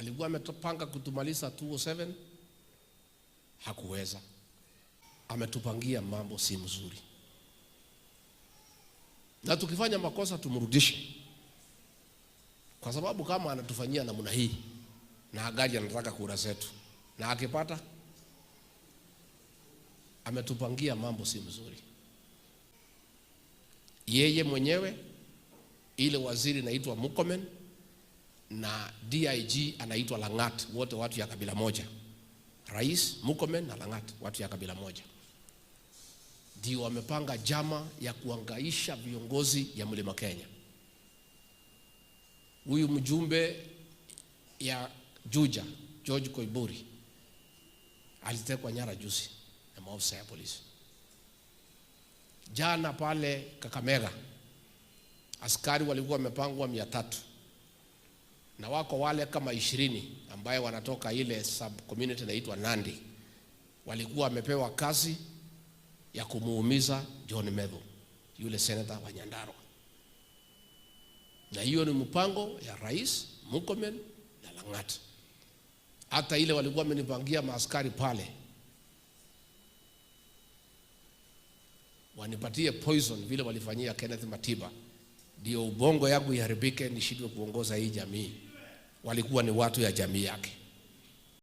alikuwa ametupanga kutumaliza 207, hakuweza. Ametupangia mambo si mzuri, na tukifanya makosa tumrudishe, kwa sababu kama anatufanyia namna hii na agaji anataka kura zetu na akipata, ametupangia mambo si mzuri. Yeye mwenyewe, ile waziri anaitwa Murkomen na DIG anaitwa Langat, wote watu ya kabila moja. Rais Murkomen na Langat, watu ya kabila moja, ndio wamepanga jama ya kuangaisha viongozi ya Mlima Kenya. Huyu mjumbe ya Juja, George Koiburi, alitekwa nyara juzi na maafisa ya polisi. Jana pale Kakamega, askari walikuwa wamepangwa 300, na wako wale kama 20 ambaye wanatoka ile sub community inaitwa Nandi, walikuwa wamepewa kazi ya kumuumiza John Medho, yule senator wa Nyandarua. Na hiyo ni mpango ya Rais Murkomen na Langat. Hata ile walikuwa wamenipangia maaskari pale wanipatie poison vile walifanyia Kenneth Matiba, ndio ubongo yangu iharibike nishindwe kuongoza hii jamii. Walikuwa ni watu ya jamii yake.